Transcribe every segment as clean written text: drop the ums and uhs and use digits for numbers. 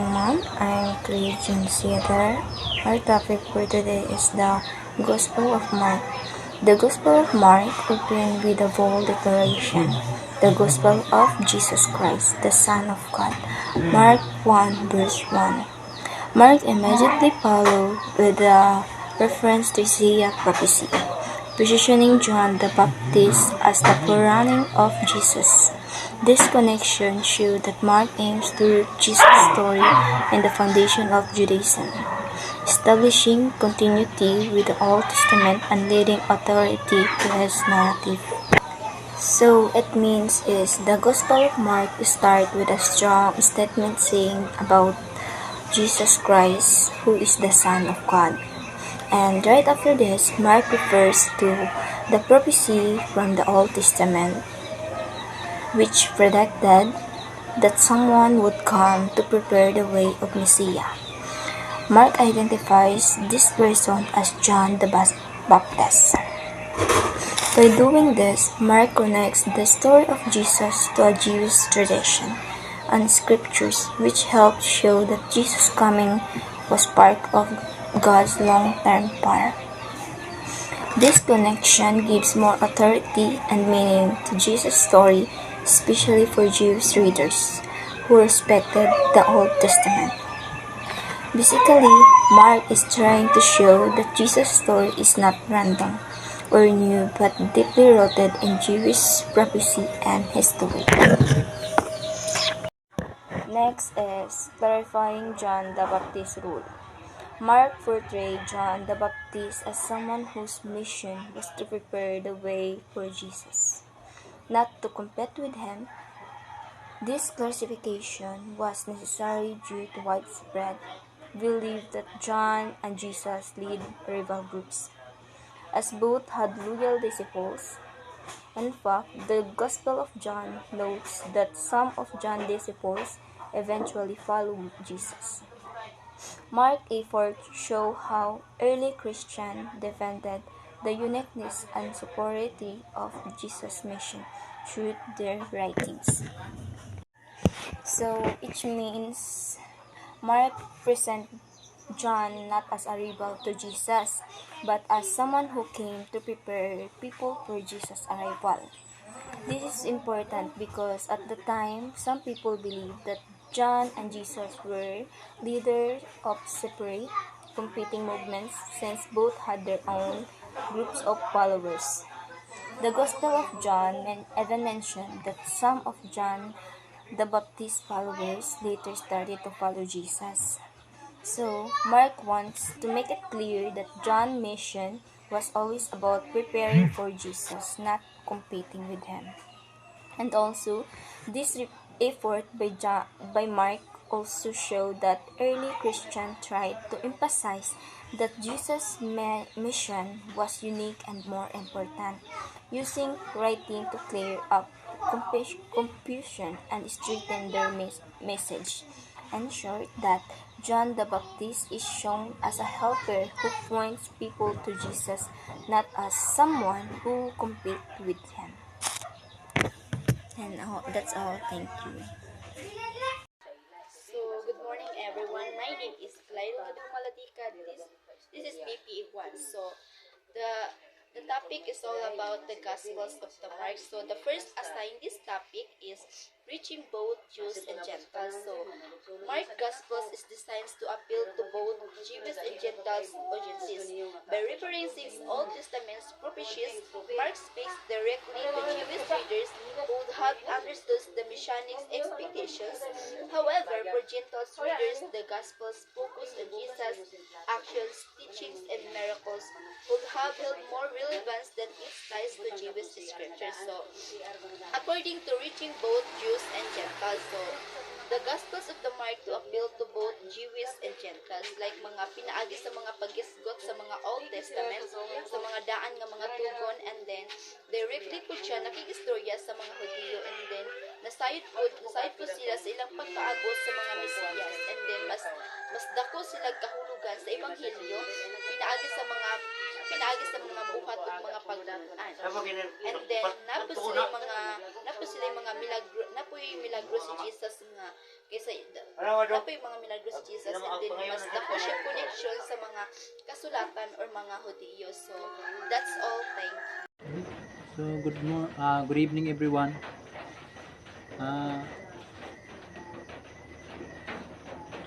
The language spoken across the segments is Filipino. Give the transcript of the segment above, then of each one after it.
morning, Mom. I'm Christian Theater. Our topic for today is the Gospel of Mark. The Gospel of Mark opened with a bold declaration: the Gospel of Jesus Christ, the Son of God. Mark 1, verse 1. Mark immediately followed with a reference to Isaiah prophecy, positioning John the Baptist as the forerunner of Jesus. This connection showed that Mark aims to root Jesus' story in the foundation of Judaism, establishing continuity with the Old Testament and leading authority to his narrative. So it means is the Gospel of Mark starts with a strong statement saying about Jesus Christ, who is the Son of God. And right after this, Mark refers to the prophecy from the Old Testament, which predicted that someone would come to prepare the way of Messiah. Mark identifies this person as John the Baptist. By doing this, Mark connects the story of Jesus to a Jewish tradition and scriptures, which help show that Jesus' coming was part of God's long-term plan. This connection gives more authority and meaning to Jesus' story, especially for Jewish readers who respected the Old Testament. Basically, Mark is trying to show that Jesus' story is not random or new but deeply rooted in Jewish prophecy and history. Next is clarifying John the Baptist's role. Mark portrayed John the Baptist as someone whose mission was to prepare the way for Jesus, not to compete with him. This classification was necessary due to widespread belief that John and Jesus lead rival groups, as both had loyal disciples. In fact, the Gospel of John notes that some of John's disciples eventually followed Jesus. Mark's efforts show how early Christians defended the uniqueness and superiority of Jesus' mission through their writings. So, it means Mark presents John not as a rival to Jesus, but as someone who came to prepare people for Jesus' arrival. This is important because at the time, some people believed that John and Jesus were leaders of separate, competing movements since both had their own groups of followers. The Gospel of John even mentioned that some of John the Baptist followers later started to follow Jesus. So, Mark wants to make it clear that John's mission was always about preparing for Jesus, not competing with him. And also, this effort by Mark also showed that early Christians tried to emphasize that Jesus' mission was unique and more important, using writing to clear up confusion and strengthen their message. In short, that John the Baptist is shown as a helper who points people to Jesus, not as someone who competes with him. And that's all. Thank you. So, good morning everyone. My name is Clyro Maladika. This is BP1. So, the the topic is all about the Gospels of the Mark. So, the first assigned this topic is reaching both Jews and Gentiles. So, Mark Gospels is designed to appeal to both Jewish and Gentiles audiences. By referencing Old Testament prophecies, Mark speaks directly to Jewish readers who would have understood the Messianic expectations. However, for Gentile readers, the Gospels focus on Jesus' actions, teachings, and miracles would have held more relevance than its ties to Jewish scriptures. So, according to reaching both Jews and Gentiles, so the Gospels of the Mark to appeal to both Jewish and Gentiles, like mga pinaagi sa mga pagisgot sa mga Old Testament, sa mga daan nga mga tugon, and then directly po siya nakigistorya sa mga Hudyo, and then nasayod po sila sa ilang pagkaabot sa mga Mesiyas, and then mas dako sila kahulugan sa Ebanghelyo, pinaagi sa mga buhat ug mga pagdaan. And then napo po sila yung mga milagro, na po yung milagro si Jesus nga, kaysa, na po yung mga milagro si Jesus, and then mas dako siya connection sa mga kasulatan or mga Hudiyo. So, that's all. Thank you. So good evening everyone.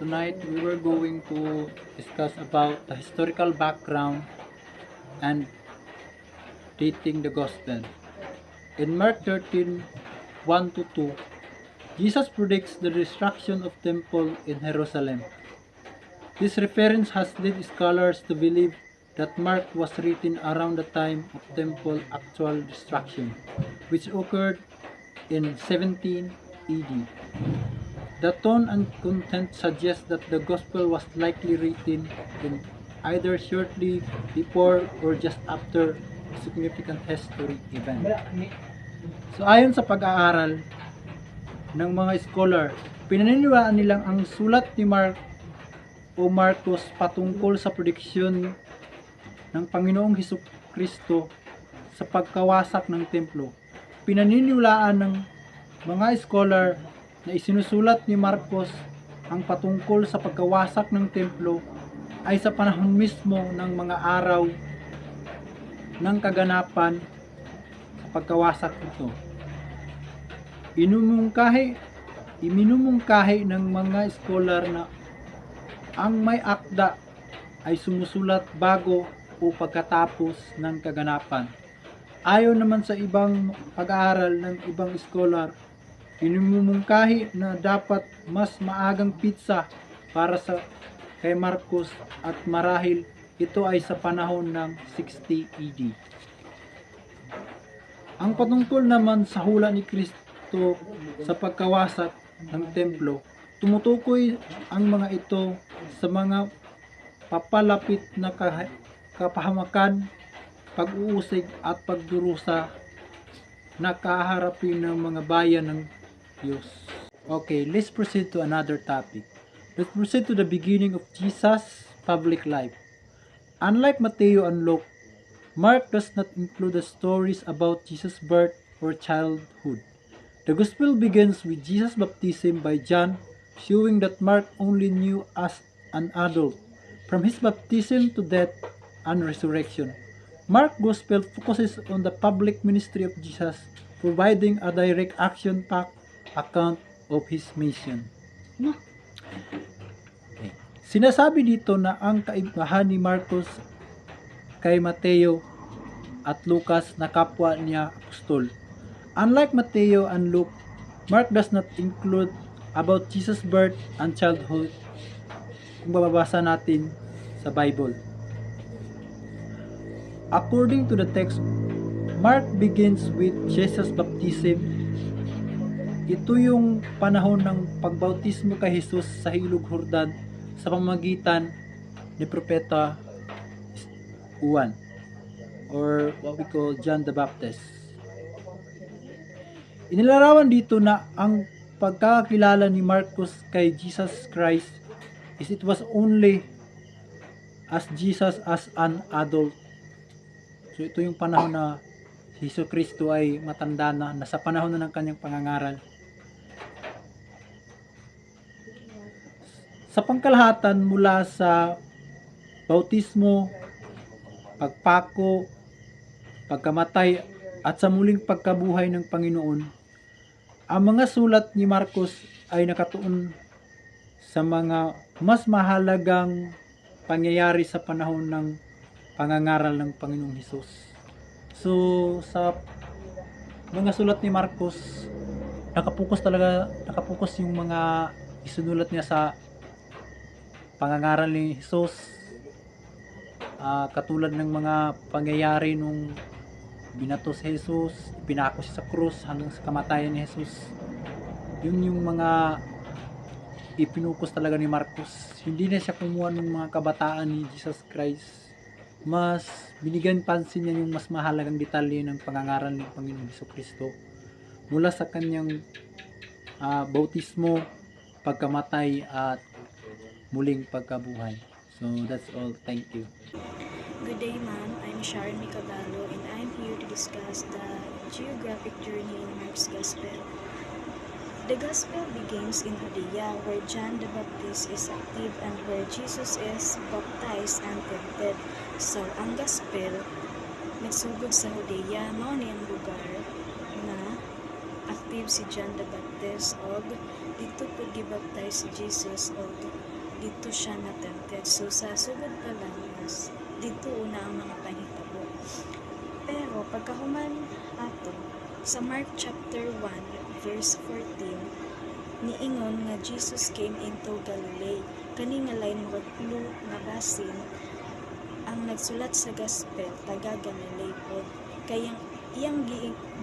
Tonight we were going to discuss about the historical background and dating the gospel. In Mark 13:1-2, Jesus predicts the destruction of temple in Jerusalem. This reference has led scholars to believe that Mark was written around the time of temple actual destruction, which occurred in 17 AD. The tone and content suggest that the gospel was likely written in either shortly before or just after a significant history event. So ayon sa pag-aaral ng mga scholar, pinaniniwalaan nilang ang sulat ni Mark o Marcos patungkol sa prediksyon ng Panginoong Hesukristo sa pagkawasak ng templo. Pinaniniwalaan ng mga scholar na isinusulat ni Marcos ang patungkol sa pagkawasak ng templo ay sa panahon mismo ng mga araw ng kaganapan sa pagkawasak nito. Iminumungkahi ng mga scholar na ang may akda ay sumusulat bago o pagkatapos ng kaganapan. Ayon naman sa ibang pag-aaral ng ibang scholar, inimumungkahi na dapat mas maagang pitsa para sa kay Marcos at marahil ito ay sa panahon ng 60 AD. Ang patungkol naman sa hula ni Kristo sa pagkawasak ng templo, tumutukoy ang mga ito sa mga papalapit na kapahamakan, pag-uusig at pagdurusa na kaharapin ng mga bayan ng Diyos. Okay, let's proceed to another topic. Let's proceed to the beginning of Jesus' public life. Unlike Matthew and Luke, Mark does not include the stories about Jesus' birth or childhood. The Gospel begins with Jesus' baptism by John, showing that Mark only knew as an adult, from his baptism to death and resurrection. Mark's Gospel focuses on the public ministry of Jesus, providing a direct action-packed account of his mission. Okay. Sinasabi dito na ang kaibahan ni Marcos kay Mateo at Lucas na kapwa niya apostol. Unlike Mateo and Luke, Mark does not include about Jesus' birth and childhood kung babasa natin sa Bible. According to the text, Mark begins with Jesus' baptism. Ito yung panahon ng pagbautismo kay Jesus sa Ilog Jordan sa pamamagitan ni Propeta Juan, or what we call John the Baptist. Inilarawan dito na ang pagkakilala ni Marcos kay Jesus Christ is it was only as Jesus as an adult. So ito yung panahon na si Jesucristo ay matanda na, nasa panahon na ng kanyang pangangaral. Sa pangkalahatan mula sa bautismo, pagpako, pagkamatay at sa muling pagkabuhay ng Panginoon, ang mga sulat ni Marcos ay nakatuon sa mga mas mahalagang pangyayari sa panahon ng pangangaral ng Panginoong Hesus. So sa mga sulat ni Marcos, nakapokus yung mga isunulat niya sa pangangaral ni Jesus, katulad ng mga pangyayari nung binato si Jesus, pinako siya sa krus hanggang sa kamatayan ni Jesus. Yun yung mga ipinukus talaga ni Marcos. Hindi na siya kumuha ng mga kabataan ni Jesus Christ. Mas binigyan pansin niya yung mas mahalagang detalye ng pangangaral ng Panginoong Jesucristo mula sa kanyang bautismo, pagkamatay at muling pagkabuhay. So that's all. Thank you. Good day, ma'am. I'm Sharon Micabalo, and I'm here to discuss the geographic journey in Mark's Gospel. The Gospel begins in Judea, where John the Baptist is active and where Jesus is baptized and tempted. So, ang Gospel nagsugod sa Judea, mao ni ang lugar na active si John the Baptist og dito po gibaptize si Jesus og dito siya na tempted. So, sa sugod pa lang, mas dito una ang mga panghitabo. Pero pagkahuman ato sa Mark chapter 1 verse 14 niingon nga Jesus came into Galilee. Kani nga line murag clue nga basin ang nagsulat sa gospel taga Galilee pod. Kaya iyang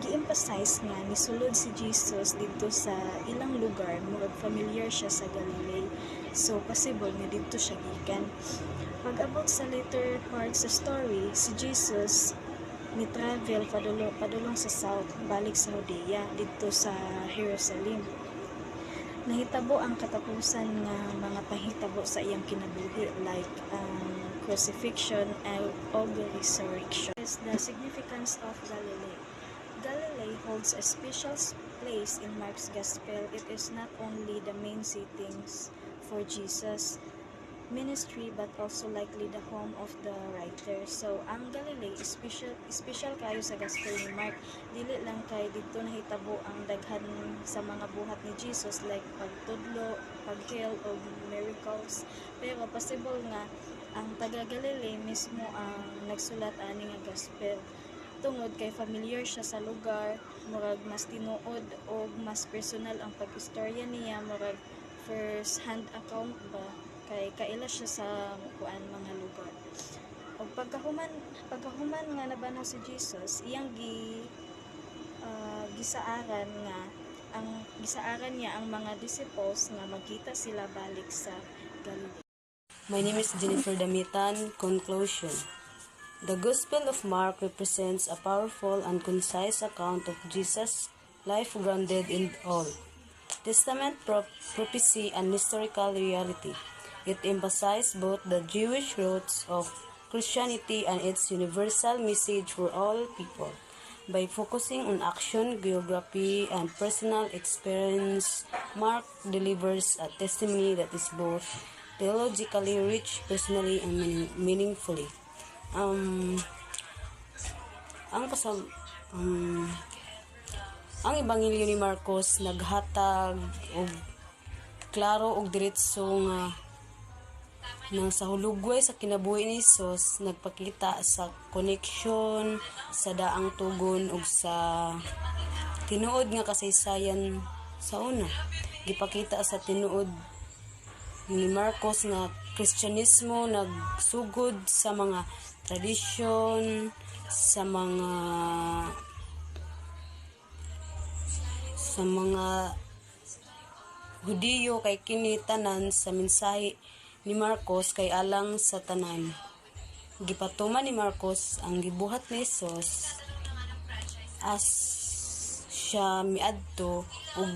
gi-emphasize nga nisulod si Jesus dito sa ilang lugar murag familiar siya sa Galilee. So possible nga dito siya gikan. Pag abot sa later part sa story, si Jesus ni travel padulong sa south balik sa Judea dito sa Jerusalem. Nahitabo ang katapusan nga mga pahitabo sa iyang kinabuhi like crucifixion and the resurrection. Is the significance of Galilee. Galilee holds a special place in Mark's Gospel. It is not only the main settings for Jesus' ministry but also likely the home of the writer. So ang Galilee special kayo sa Gospel ni Mark. Dili lang kay dito nahitabo ang daghan sa mga buhat ni Jesus like pagtudlo, pag-heal o miracles. Pero possible nga ang taga Galilee mismo ang nagsulat ani nga Gospel. Tungod kay familiar siya sa lugar, murag mas tinuod o mas personal ang pag-istorya niya, murag first hand account ba kay kaila siya sa kuan mga lugar. Og pagkahuman nga nabanaw si Jesus, iyang gisaaran niya ang mga disciples nga magkita sila balik sa Galilee. My name is Jennifer Damitan. Conclusion. The Gospel of Mark represents a powerful and concise account of Jesus' life grounded in Old Testament prophecy and historical reality. It emphasizes both the Jewish roots of Christianity and its universal message for all people. By focusing on action, geography, and personal experience, Mark delivers a testimony that is both theologically rich, personally, and meaningfully. Ang Ebanghelyo ni Marcos naghatag og klaro og diretso nga nang sa hulugway sa kinabuhi ni Jesus nagpakita sa connection sa daang tugon ug sa tinuod nga kasaysayan sa una. Gipakita sa tinuod ni Marcos nga Kristyanismo nagsugod sa mga tradisyon, sa mga Hudiyo kay kini tanan sa mensahe ni Marcos kay alang sa tanan. Gipatuman ni Marcos ang gibuhat ni Jesus as siya miadto ug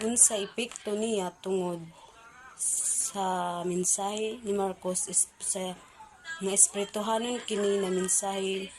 unsa epekto niya tungod sa mensahe ni Marcos sa nga espirituhanon kini na mensahe